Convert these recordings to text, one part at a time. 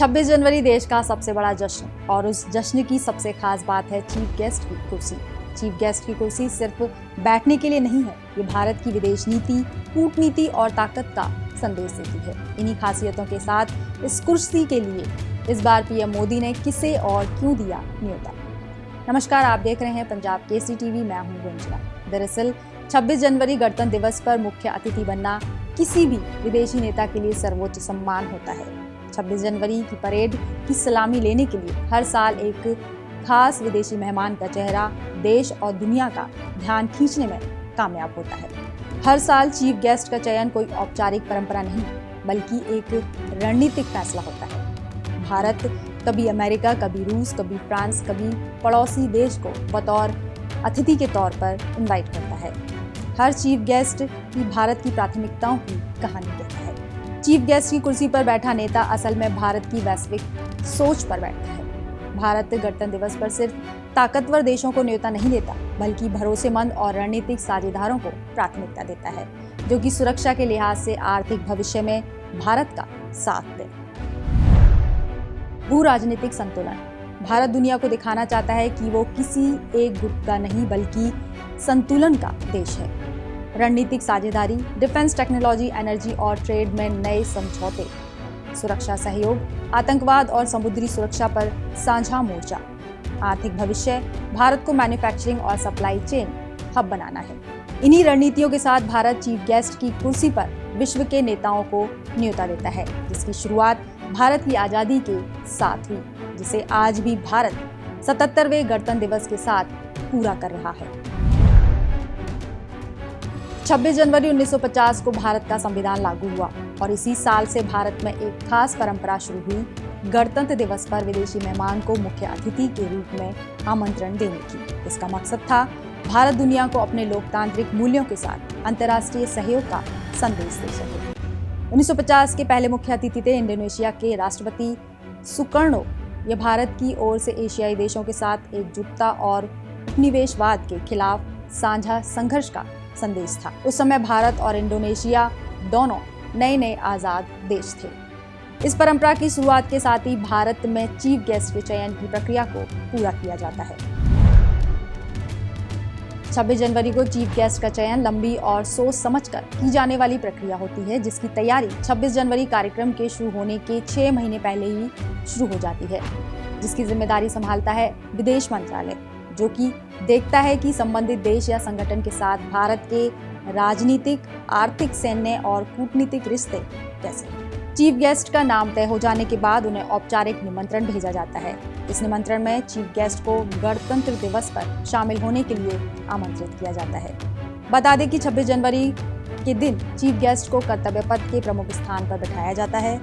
26 जनवरी देश का सबसे बड़ा जश्न और उस जश्न की सबसे खास बात है चीफ गेस्ट की कुर्सी। चीफ गेस्ट की कुर्सी सिर्फ बैठने के लिए नहीं है, ये भारत की विदेश नीति, कूटनीति और ताकत का संदेश देती है। इन्हीं खासियतों के साथ इस कुर्सी के लिए इस बार पीएम मोदी ने किसे और क्यों दिया न्योता। नमस्कार, आप देख रहे हैं पंजाब केसरी टीवी। मैं हूं रंजना। दरअसल 26 जनवरी गणतंत्र दिवस पर मुख्य अतिथि बनना किसी भी विदेशी नेता के लिए सर्वोच्च सम्मान होता है। 26 जनवरी की परेड की सलामी लेने के लिए हर साल एक खास विदेशी मेहमान का चेहरा देश और दुनिया का ध्यान खींचने में कामयाब होता है। हर साल चीफ गेस्ट का चयन कोई औपचारिक परंपरा नहीं, बल्कि एक रणनीतिक फैसला होता है। भारत कभी अमेरिका, कभी रूस, कभी फ्रांस, कभी पड़ोसी देश को बतौर अतिथि के तौर पर इनवाइट करता है। हर चीफ गेस्ट की भारत की प्राथमिकताओं की कहानी कहता है। चीफ गेस्ट की कुर्सी पर बैठा नेता असल में भारत की वैश्विक सोच पर बैठता है। भारत गणतंत्र दिवस पर सिर्फ ताकतवर देशों को न्योता नहीं देता, बल्कि भरोसेमंद और रणनीतिक साझेदारों को प्राथमिकता देता है, जो कि सुरक्षा के लिहाज से आर्थिक भविष्य में भारत का साथ दें। भू राजनीतिक संतुलन। भारत दुनिया को दिखाना चाहता है कि वो किसी एक गुट का नहीं, बल्कि संतुलन का देश है। रणनीतिक साझेदारी, डिफेंस टेक्नोलॉजी, एनर्जी और ट्रेड में नए समझौते, सुरक्षा सहयोग, आतंकवाद और समुद्री सुरक्षा पर साझा मोर्चा। आर्थिक भविष्य, भारत को मैन्युफैक्चरिंग और सप्लाई चेन हब बनाना है। इन्हीं रणनीतियों के साथ भारत चीफ गेस्ट की कुर्सी पर विश्व के नेताओं को न्योता देता है, जिसकी शुरुआत भारत की आजादी के साथ हुई, जिसे आज भी भारत 77वें गणतंत्र दिवस के साथ पूरा कर रहा है। 26 जनवरी 1950 को भारत का संविधान लागू हुआ और इसी साल से भारत में एक खास परंपरा शुरू हुई, गणतंत्र दिवस पर विदेशी मेहमान को मुख्य अतिथि के रूप में आमंत्रण देने की। इसका मकसद था भारत दुनिया को अपने लोकतांत्रिक मूल्यों के साथ अंतर्राष्ट्रीय सहयोग का संदेश दे सके। 1950 के पहले मुख्य अतिथि थे इंडोनेशिया के राष्ट्रपति सुकर्णो। यह भारत की ओर से एशियाई देशों के साथ एकजुटता और उपनिवेशवाद के खिलाफ साझा संघर्ष का संदेश था। उस समय भारत और इंडोनेशिया दोनों नए आजाद देश थे। इस परंपरा की शुरुआत के साथ ही भारत में चीफ गेस्ट के चयन की प्रक्रिया को पूरा किया जाता है। 26 जनवरी को चीफ गेस्ट का चयन लंबी और सोच समझकर की जाने वाली प्रक्रिया होती है, जिसकी तैयारी 26 जनवरी कार्यक्रम के शुरू होने के 6 महीने पहले ही शुरू हो जाती है, जिसकी जिम्मेदारी संभालता है विदेश मंत्रालय, जो कि देखता है कि संबंधित देश या संगठन के साथ भारत के राजनीतिक, आर्थिक, सैन्य और कूटनीतिक रिश्ते कैसे हैं। चीफ गेस्ट का नाम तय हो जाने के बाद उन्हें औपचारिक निमंत्रण भेजा जाता है। इस निमंत्रण में चीफ गेस्ट को गणतंत्र दिवस पर शामिल होने के लिए आमंत्रित किया जाता है। बता दें कि 26 जनवरी के दिन चीफ गेस्ट को कर्तव्य पथ के प्रमुख स्थान पर बैठाया जाता है।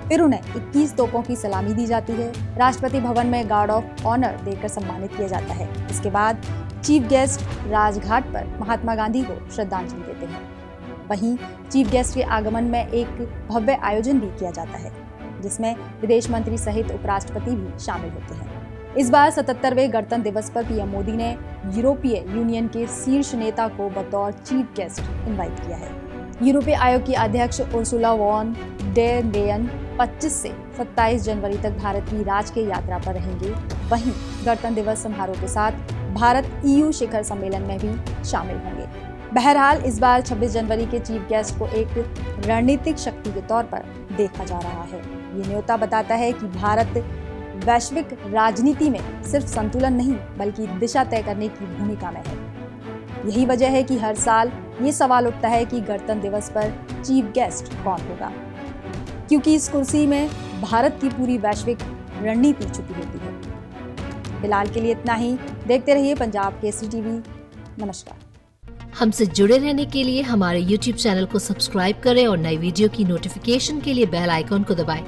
फिर उन्हें 21 तोपों की सलामी दी जाती है। राष्ट्रपति भवन में गार्ड ऑफ ऑनर देकर सम्मानित किया जाता है। इसके बाद चीफ गेस्ट राजघाट पर महात्मा गांधी को श्रद्धांजलि देते हैं। वहीं चीफ गेस्ट के आगमन में एक भव्य आयोजन भी किया जाता है, जिसमें विदेश मंत्री सहित उपराष्ट्रपति भी शामिल होते हैं। इस बार 77वें गणतंत्र दिवस पर पीएम मोदी ने यूरोपीय यूनियन के शीर्ष नेता को बतौर चीफ गेस्ट इनवाइट किया है। यूरोपीय आयोग की अध्यक्ष उर्सुला वॉन डेर लेयन 25 से 27 जनवरी तक भारत की राजकीय यात्रा पर रहेंगे। वहीं गणतंत्र दिवस समारोह के साथ भारत EU शिखर सम्मेलन में भी शामिल होंगे। बहरहाल इस बार 26 जनवरी के चीफ गेस्ट को एक रणनीतिक शक्ति के तौर पर देखा जा रहा है। ये न्योता बताता है कि भारत वैश्विक राजनीति में सिर्फ संतुलन नहीं, बल्कि दिशा तय करने की भूमिका में है। यही वजह है कि हर साल ये सवाल उठता है कि गणतंत्र दिवस पर चीफ गेस्ट कौन होगा, क्योंकि इस कुर्सी में भारत की पूरी वैश्विक रणनीति छुपी होती है। फिलहाल के लिए इतना ही। देखते रहिए पंजाब केसरी टीवी। नमस्कार। हमसे जुड़े रहने के लिए हमारे YouTube चैनल को सब्सक्राइब करें और नई वीडियो की नोटिफिकेशन के लिए बेल आइकॉन को दबाएं।